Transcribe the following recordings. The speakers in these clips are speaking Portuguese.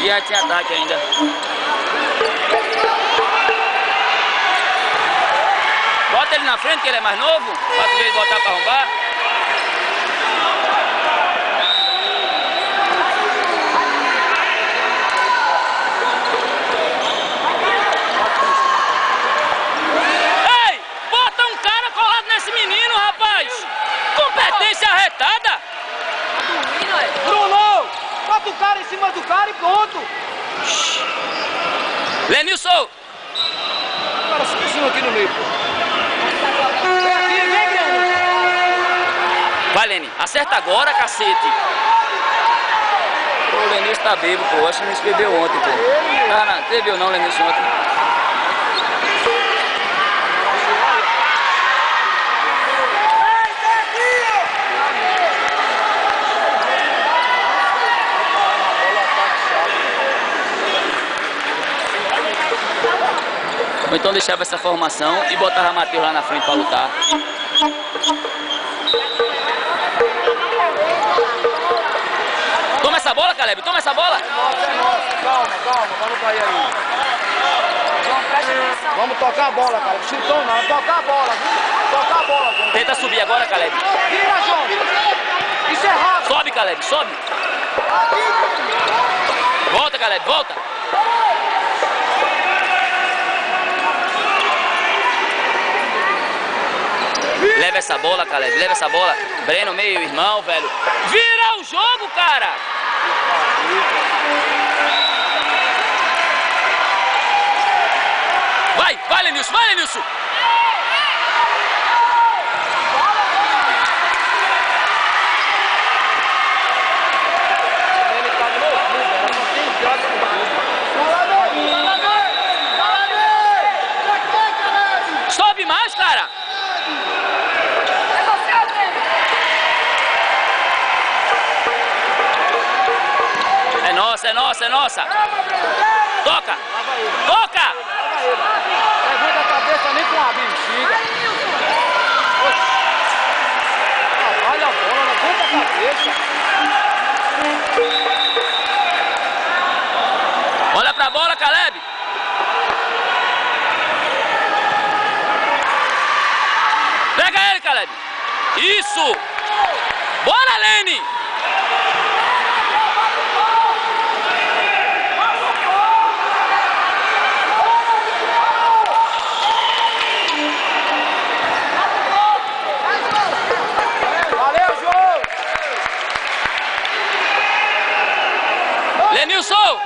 Diante sem ataque ainda. Bota ele na frente, que ele é mais novo. Faz ele botar pra arrombar. Ei! Bota um cara colado nesse menino, rapaz! Competência arretada! Bruno! Bota o cara em cima do cara e pronto! Lenilson! O cara se aqui no meio, pô. Vem aqui, vem, Breno! Vai, Leni, acerta agora, cacete! Pô, o Lenilson tá bêbado, pô. Acho que não bebeu ontem, pô. Ah, não, bebeu não, Lenilson, ontem. Ou então deixava essa formação e botava Matheus lá na frente para lutar. Toma essa bola, Caleb, toma essa bola. Calma, vamos cair aí. Vamos tocar a bola, cara. Chutão não, tocar a bola. Tocar a bola. Tenta subir agora, Caleb. Vira, João. Isso é rápido. Sobe, Caleb, sobe. Volta, Caleb, volta. Leva essa bola, Caleb, leva essa bola. Breno, meio irmão, velho. Vira o jogo, cara! Vai, Lenilson, vai, Lenilson! Sobe mais, cara! É nossa, é nossa, é nossa! Toca! Toca! Levanta a cabeça nem com a bexiga. Olha a bola, levanta a cabeça. Olha pra bola, Caleb! Pega ele, Caleb! Isso! Bora, Lene! Lenilson!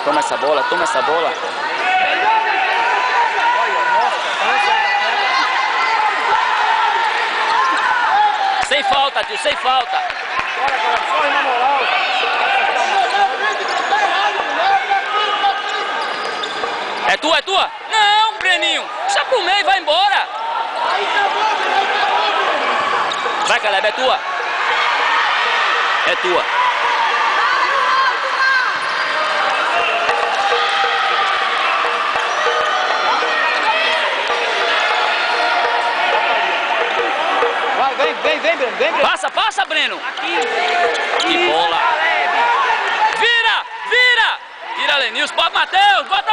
Toma essa bola, toma essa bola. Sem falta, tio, sem falta. Bora, cara, corre na moral. É tua, é tua? Não, Breninho. Deixa pro meio e vai embora. Vai, Caleb, é tua. É tua. Vai, vem, Breno. Passa, passa, Breno. Que bola. Vira, vira. Tira, Lenilson. Bota, Matheus. Bota.